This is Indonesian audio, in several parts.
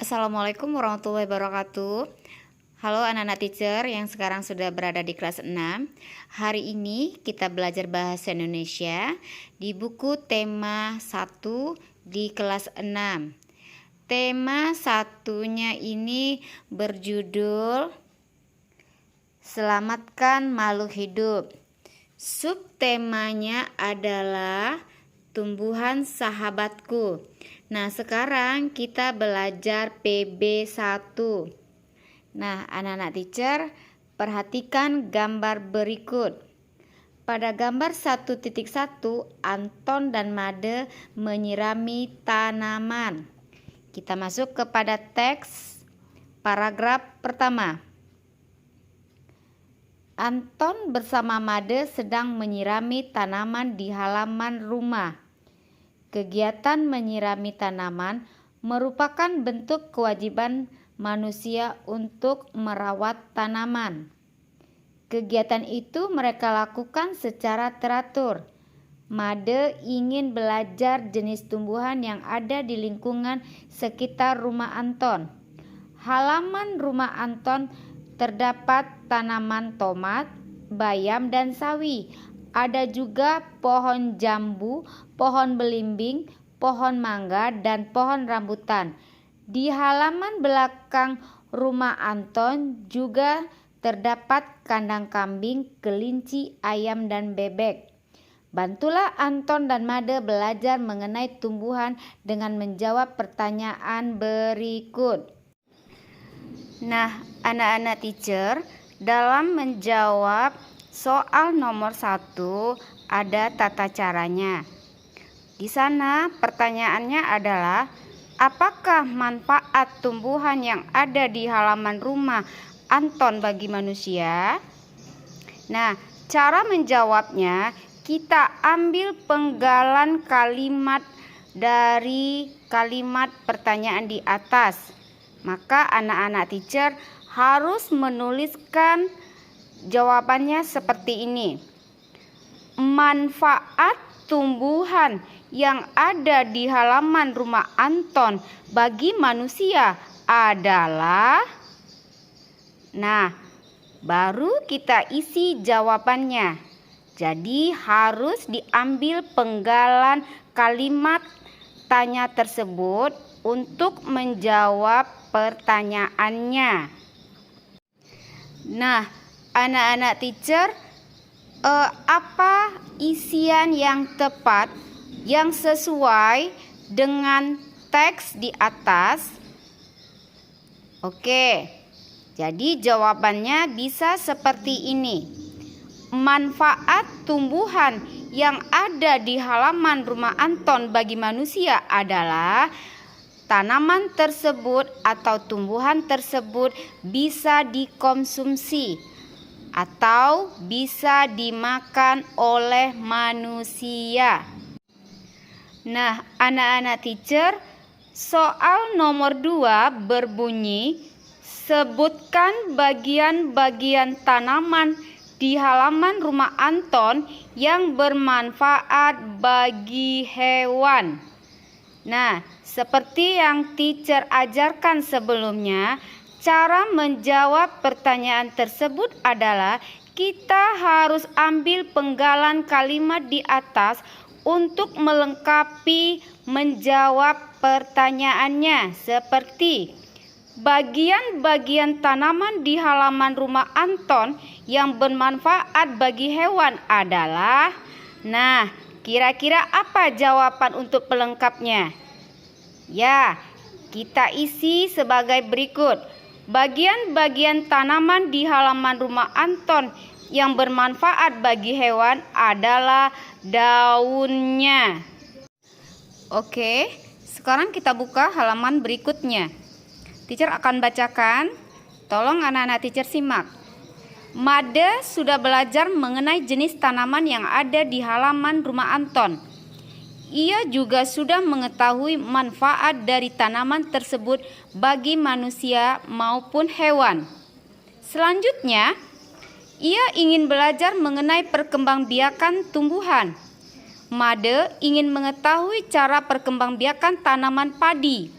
Assalamualaikum warahmatullahi wabarakatuh. Halo anak-anak teacher yang sekarang sudah berada di kelas 6. Hari ini kita belajar bahasa Indonesia di buku tema 1 di kelas 6. Tema satunya ini berjudul Selamatkan Makhluk Hidup. Subtemanya adalah Tumbuhan Sahabatku. Nah, sekarang kita belajar PB1. Nah, anak-anak teacher, perhatikan gambar berikut. Pada gambar 1.1, Anton dan Made menyirami tanaman. Kita masuk kepada teks paragraf pertama. Anton bersama Made sedang menyirami tanaman di halaman rumah. Kegiatan menyirami tanaman merupakan bentuk kewajiban manusia untuk merawat tanaman. Kegiatan itu mereka lakukan secara teratur. Made ingin belajar jenis tumbuhan yang ada di lingkungan sekitar rumah Anton. Halaman rumah Anton terdapat tanaman tomat, bayam, dan sawi. Ada juga pohon jambu, pohon belimbing, pohon mangga, dan pohon rambutan. Di halaman belakang rumah Anton juga terdapat kandang kambing, kelinci, ayam, dan bebek. Bantulah Anton dan Made belajar mengenai tumbuhan dengan menjawab pertanyaan berikut. Nah, anak-anak teacher, dalam menjawab soal nomor 1 ada tata caranya. Di sana pertanyaannya adalah, apakah manfaat tumbuhan yang ada di halaman rumah Anton bagi manusia? Nah, cara menjawabnya kita ambil penggalan kalimat dari kalimat pertanyaan di atas. Maka anak-anak teacher harus menuliskan jawabannya seperti ini. Manfaat tumbuhan yang ada di halaman rumah Anton bagi manusia adalah. Nah, baru kita isi jawabannya. Jadi harus diambil penggalan kalimat tanya tersebut untuk menjawab pertanyaannya. Nah, anak-anak teacher, apa isian yang tepat yang sesuai dengan teks di atas? Oke, jadi jawabannya bisa seperti ini. Manfaat tumbuhan yang ada di halaman rumah Anton bagi manusia adalah tanaman tersebut atau tumbuhan tersebut bisa dikonsumsi atau bisa dimakan oleh manusia. Nah, anak-anak teacher, soal nomor 2 berbunyi, sebutkan bagian-bagian tanaman di halaman rumah Anton yang bermanfaat bagi hewan. Nah, seperti yang teacher ajarkan sebelumnya, cara menjawab pertanyaan tersebut adalah kita harus ambil penggalan kalimat di atas untuk melengkapi menjawab pertanyaannya, seperti bagian-bagian tanaman di halaman rumah Anton yang bermanfaat bagi hewan adalah. Nah, kira-kira apa jawaban untuk pelengkapnya? Ya, kita isi sebagai berikut. Bagian-bagian tanaman di halaman rumah Anton yang bermanfaat bagi hewan adalah daunnya. Oke, Sekarang kita buka halaman berikutnya. Teacher akan bacakan. Tolong anak-anak teacher simak. Made sudah belajar mengenai jenis tanaman yang ada di halaman rumah Anton. Ia juga sudah mengetahui manfaat dari tanaman tersebut bagi manusia maupun hewan. Selanjutnya, ia ingin belajar mengenai perkembangbiakan tumbuhan. Made ingin mengetahui cara perkembangbiakan tanaman padi.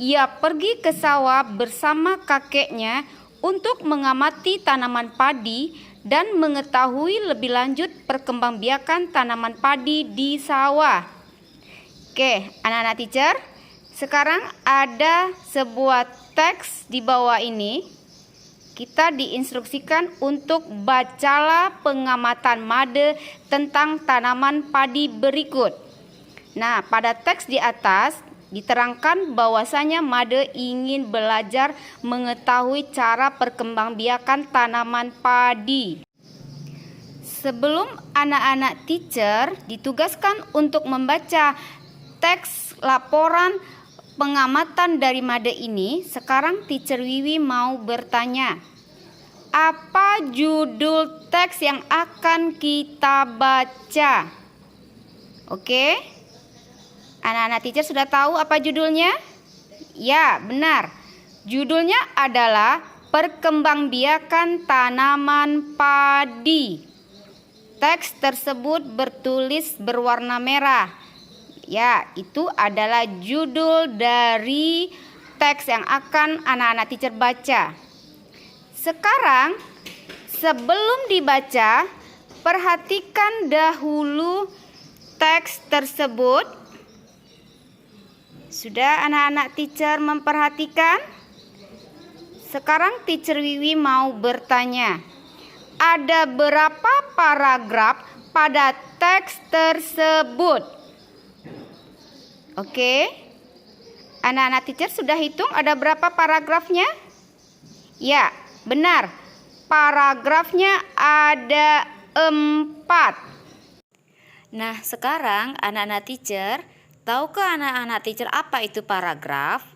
Ia pergi ke sawah bersama kakeknya untuk mengamati tanaman padi dan mengetahui lebih lanjut perkembangbiakan tanaman padi di sawah. Oke, anak-anak teacher, sekarang ada sebuah teks di bawah ini. Kita diinstruksikan untuk bacalah pengamatan Made tentang tanaman padi berikut. Nah, pada teks di atas diterangkan bahwasanya Made ingin belajar mengetahui cara perkembangbiakan tanaman padi. Sebelum anak-anak teacher ditugaskan untuk membaca teks laporan pengamatan dari Made ini, sekarang teacher Wiwi mau bertanya, apa judul teks yang akan kita baca? Oke, anak-anak teacher sudah tahu apa judulnya? Ya, benar. Judulnya adalah Perkembangbiakan Tanaman Padi. Teks tersebut bertulis berwarna merah. Ya, itu adalah judul dari teks yang akan anak-anak teacher baca. Sekarang, sebelum dibaca, perhatikan dahulu teks tersebut. Sudah anak-anak teacher memperhatikan? Sekarang teacher Wiwi mau bertanya. Ada berapa paragraf pada teks tersebut? Oke, anak-anak teacher sudah hitung ada berapa paragrafnya? Ya, benar. Paragrafnya ada 4. Nah, sekarang anak-anak teacher, tahukah anak-anak teacher apa itu paragraf?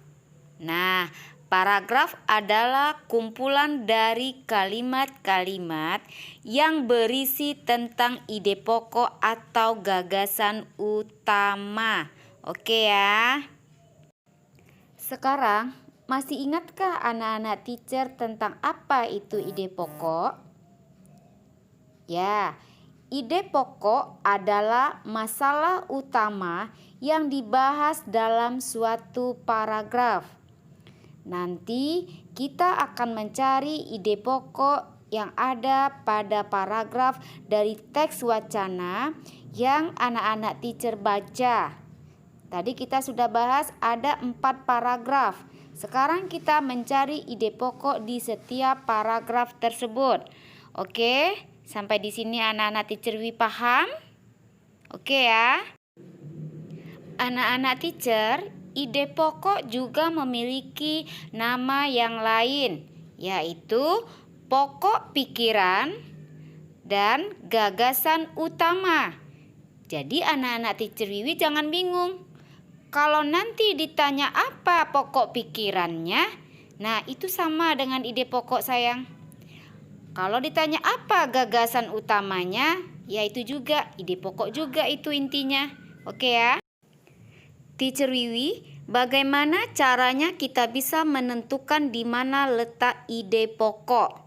Nah, paragraf adalah kumpulan dari kalimat-kalimat yang berisi tentang ide pokok atau gagasan utama. Oke ya. Sekarang masih ingatkah anak-anak teacher tentang apa itu ide pokok? Ya, ide pokok adalah masalah utama yang dibahas dalam suatu paragraf. Nanti kita akan mencari ide pokok yang ada pada paragraf dari teks wacana yang anak-anak teacher baca. Tadi kita sudah bahas ada 4 paragraf. Sekarang kita mencari ide pokok di setiap paragraf tersebut. Oke, sampai di sini anak-anak teacher Wi paham? Oke ya. Anak-anak teacher, ide pokok juga memiliki nama yang lain, yaitu pokok pikiran dan gagasan utama. Jadi anak-anak teacher Wiwi jangan bingung. Kalau nanti ditanya apa pokok pikirannya, nah itu sama dengan ide pokok sayang. Kalau ditanya apa gagasan utamanya, ya itu juga ide pokok juga itu intinya. Oke ya. Teacher Wiwi, bagaimana caranya kita bisa menentukan di mana letak ide pokok?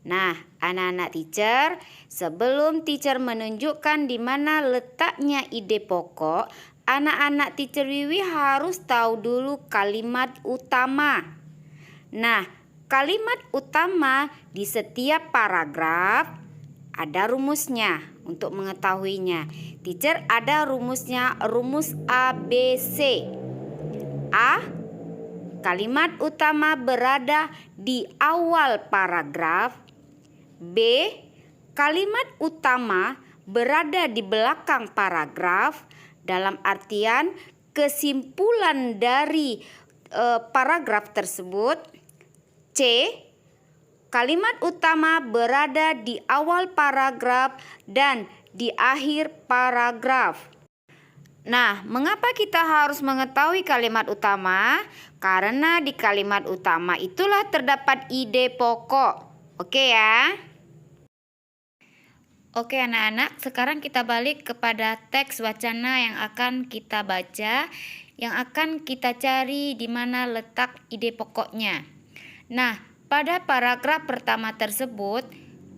Nah, anak-anak teacher, sebelum teacher menunjukkan di mana letaknya ide pokok, anak-anak teacher Wiwi harus tahu dulu kalimat utama. Nah, kalimat utama di setiap paragraf ada rumusnya untuk mengetahuinya. Teacher ada rumusnya, rumus ABC. A, kalimat utama berada di awal paragraf. B, kalimat utama berada di belakang paragraf. Dalam artian kesimpulan dari paragraf tersebut. C, kalimat utama berada di awal paragraf dan di akhir paragraf. Nah, mengapa kita harus mengetahui kalimat utama? Karena di kalimat utama itulah terdapat ide pokok. Oke ya? Oke anak-anak, sekarang kita balik kepada teks wacana yang akan kita baca, yang akan kita cari di mana letak ide pokoknya. Nah, pada paragraf pertama tersebut,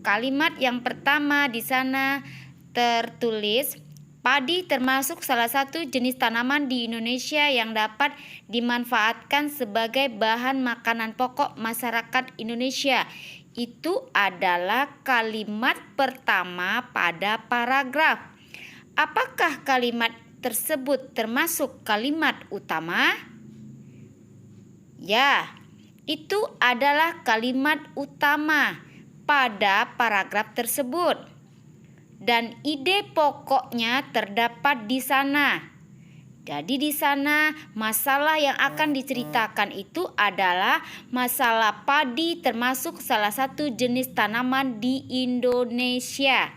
kalimat yang pertama di sana tertulis, padi termasuk salah satu jenis tanaman di Indonesia yang dapat dimanfaatkan sebagai bahan makanan pokok masyarakat Indonesia. Itu adalah kalimat pertama pada paragraf. Apakah kalimat tersebut termasuk kalimat utama? Ya, itu adalah kalimat utama pada paragraf tersebut. Dan ide pokoknya terdapat di sana. Jadi di sana masalah yang akan diceritakan itu adalah masalah padi termasuk salah satu jenis tanaman di Indonesia.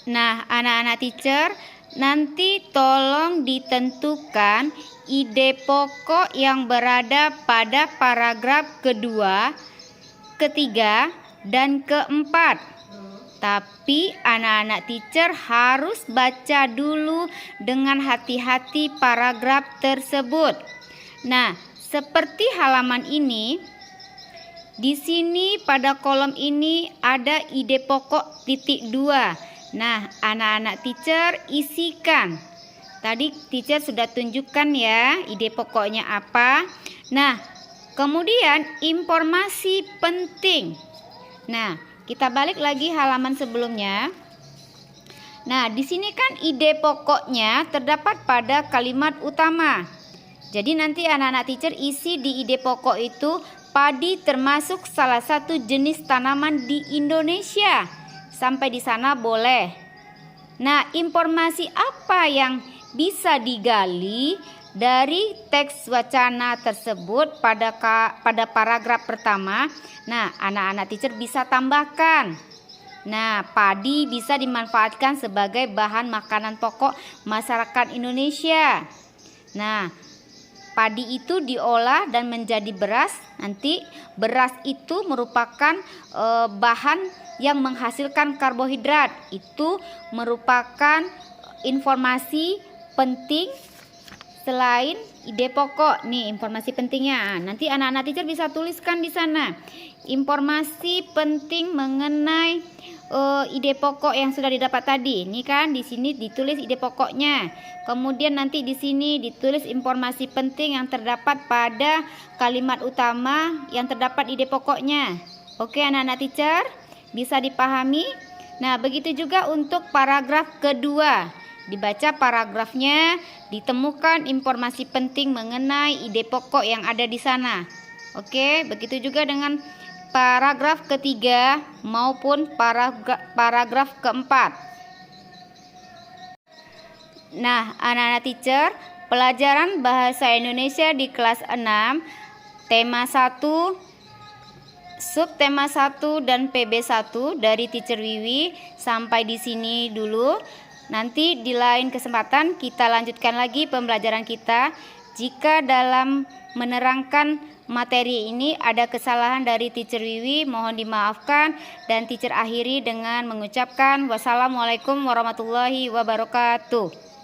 Nah, anak-anak teacher, nanti tolong ditentukan ide pokok yang berada pada paragraf kedua, ketiga, dan keempat. Tapi anak-anak teacher harus baca dulu dengan hati-hati paragraf tersebut. Nah, seperti halaman ini, di sini pada kolom ini ada ide pokok titik 2. Nah, anak-anak teacher isikan. Tadi teacher sudah tunjukkan ya ide pokoknya apa. Nah, kemudian informasi penting. Nah, kita balik lagi halaman sebelumnya. Nah, di sini kan ide pokoknya terdapat pada kalimat utama. Jadi nanti anak-anak teacher isi di ide pokok itu, padi termasuk salah satu jenis tanaman di Indonesia. Sampai di sana boleh. Nah, informasi apa yang bisa digali dari teks wacana tersebut pada paragraf pertama? Nah, anak-anak teacher bisa tambahkan. Nah, padi bisa dimanfaatkan sebagai bahan makanan pokok masyarakat Indonesia. Nah, padi itu diolah dan menjadi beras. Nanti beras itu merupakan bahan yang menghasilkan karbohidrat. Itu merupakan informasi penting selain ide pokok. Nih informasi pentingnya. Nanti anak-anak teacher bisa tuliskan di sana. Informasi penting mengenai ide pokok yang sudah didapat tadi. Ini kan di sini ditulis ide pokoknya. Kemudian nanti di sini ditulis informasi penting yang terdapat pada kalimat utama yang terdapat ide pokoknya. Oke anak-anak teacher, bisa dipahami? Nah, begitu juga untuk paragraf kedua. Dibaca paragrafnya, ditemukan informasi penting mengenai ide pokok yang ada di sana. Oke, begitu juga dengan paragraf ketiga maupun paragraf keempat. Nah, anak-anak teacher, pelajaran bahasa Indonesia di kelas 6, tema 1, subtema 1 dan PB1 dari Teacher Wiwi sampai di sini dulu. Nanti di lain kesempatan kita lanjutkan lagi pembelajaran kita. Jika dalam menerangkan materi ini ada kesalahan dari Teacher Wiwi, mohon dimaafkan, dan teacher akhiri dengan mengucapkan wassalamualaikum warahmatullahi wabarakatuh.